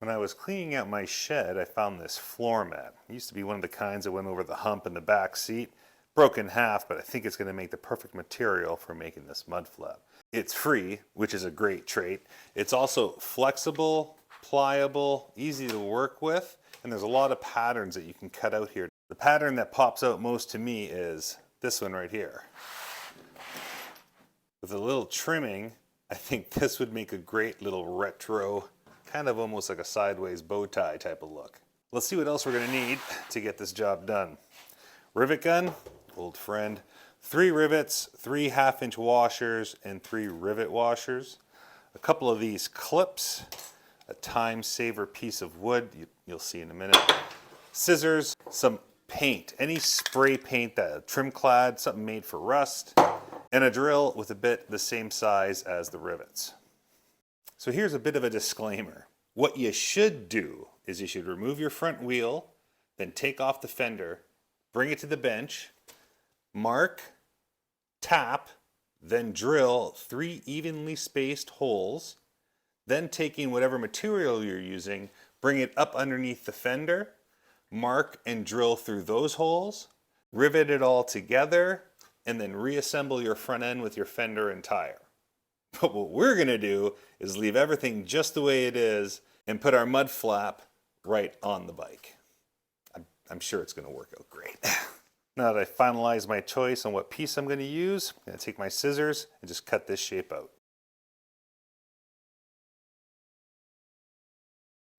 When I was cleaning out my shed, I found this floor mat. It used to be one of the kinds that went over the hump in the back seat. Broke in half, but I think it's going to make the perfect material for making this mud flap. It's free, which is a great trait. It's also flexible, pliable, easy to work with, and there's a lot of patterns that you can cut out here. The pattern that pops out most to me is this one right here. With a little trimming, I think this would make a great little retro, kind of almost like a sideways bow tie type of look. Let's see what else we're going to need to get this job done. Rivet gun, old friend. 3 rivets, 3 1/2-inch washers, and 3 rivet washers. A couple of these clips, a time saver piece of wood, you'll see in a minute. Scissors, some paint, any spray paint, that trim clad, something made for rust, and a drill with a bit the same size as the rivets. So here's a bit of a disclaimer. What you should do is you should remove your front wheel, then take off the fender, bring it to the bench, mark, tap, then drill 3 evenly spaced holes, then taking whatever material you're using, bring it up underneath the fender, mark and drill through those holes, rivet it all together, and then reassemble your front end with your fender and tire. But what we're going to do is leave everything just the way it is and put our mud flap right on the bike. I'm sure it's going to work out great. Now that I finalized my choice on what piece I'm going to use, I'm going to take my scissors and just cut this shape out.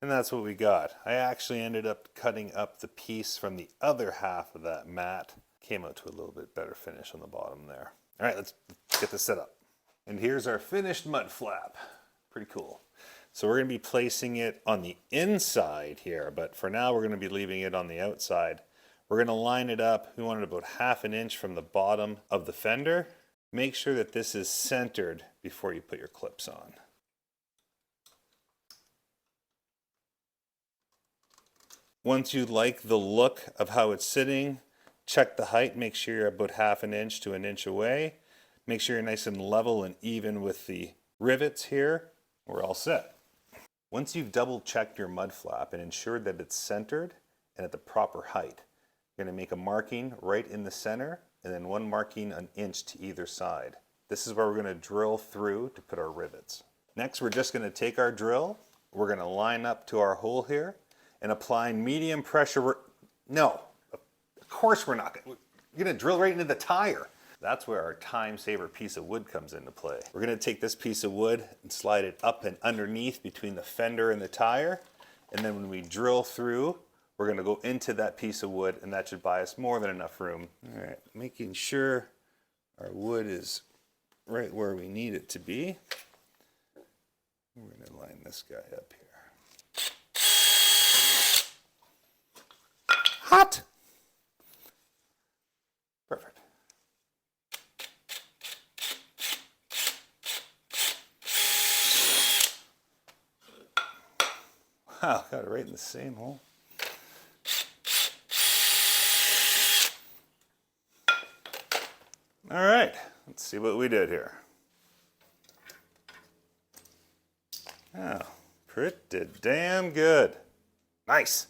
And that's what we got. I actually ended up cutting up the piece from the other half of that mat. Came out to a little bit better finish on the bottom there. All right, let's get this set up. And here's our finished mud flap. Pretty cool. So we're going to be placing it on the inside here, but for now we're going to be leaving it on the outside. We're going to line it up. We want it about 1/2 inch from the bottom of the fender. Make sure that this is centered before you put your clips on. Once you like the look of how it's sitting, check the height. Make sure you're about 1/2 inch to 1 inch away. Make sure you're nice and level and even with the rivets here. We're all set. Once you've double checked your mud flap and ensured that it's centered and at the proper height, you're going to make a marking right in the center and then 1 marking 1 inch to either side. This is where we're going to drill through to put our rivets. Next, we're just going to take our drill. We're going to line up to our hole here and apply medium pressure. No, of course we're not. You're going to drill right into the tire. That's where our time saver piece of wood comes into play. We're going to take this piece of wood and slide it up and underneath between the fender and the tire. And then when we drill through, we're going to go into that piece of wood, and that should buy us more than enough room. All right, making sure our wood is right where we need it to be. We're going to line this guy up here. Hot! Perfect. Wow, got it right in the same hole. All right, let's see what we did here. Oh, pretty damn good. Nice.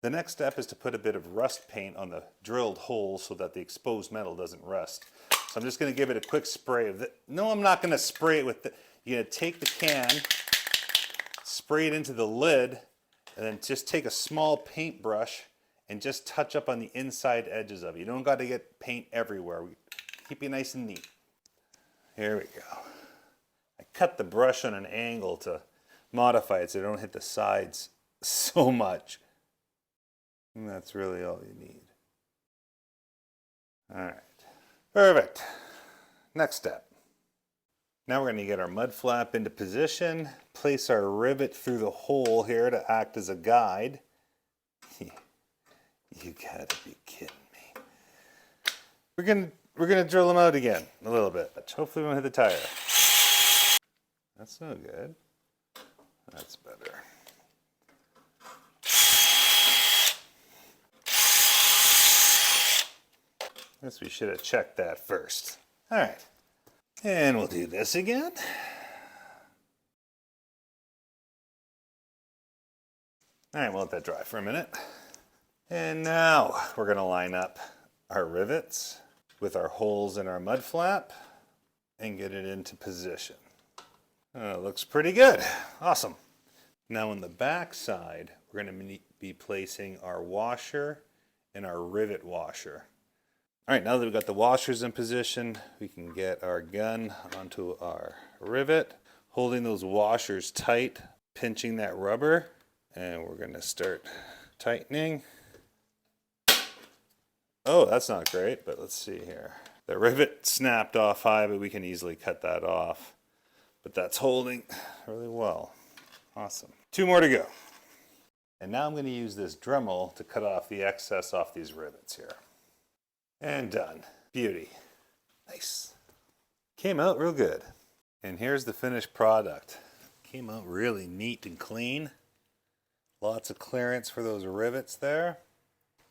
The next step is to put a bit of rust paint on the drilled holes so that the exposed metal doesn't rust. So I'm just going to give it a quick spray of it. No, I'm not going to spray it with the... You're going to take the can, spray it into the lid, and then just take a small paintbrush and just touch up on the inside edges of it. You don't got to get paint everywhere. Keep it nice and neat. Here we go. I cut the brush on an angle to modify it so I don't hit the sides so much. And that's really all you need. All right. Perfect. Next step. Now we're going to get our mud flap into position, place our rivet through the hole here to act as a guide. You gotta be kidding me. We're gonna drill them out again a little bit. Hopefully we won't hit the tire. That's no good. That's better. Guess we should have checked that first. All right. And we'll do this again. All right, we'll let that dry for a minute. And now we're gonna line up our rivets with our holes in our mud flap and get it into position. It looks pretty good. Awesome. Now on the back side, we're going to be placing our washer and our rivet washer. All right, now that we've got the washers in position, we can get our gun onto our rivet, holding those washers tight, pinching that rubber, and we're going to start tightening. Oh, that's not great, but let's see here. The rivet snapped off high, but we can easily cut that off. But that's holding really well. Awesome. 2 more to go. And now I'm going to use this Dremel to cut off the excess off these rivets here. And done. Beauty. Nice. Came out real good. And here's the finished product. Came out really neat and clean. Lots of clearance for those rivets there.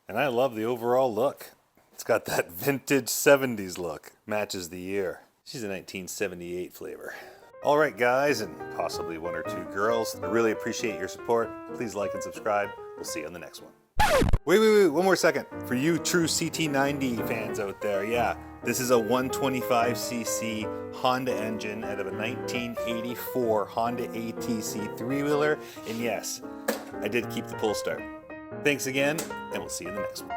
And I love the overall look. It's got that vintage 70s look. Matches the year. She's a 1978 flavor. All right, guys, and possibly 1 or 2 girls, I really appreciate your support. Please like and subscribe. We'll see you on the next one. Wait, 1 more second. For you true CT90 fans out there, yeah, this is a 125cc Honda engine out of a 1984 Honda ATC 3-wheeler. And yes, I did keep the pull start. Thanks again, and we'll see you in the next one.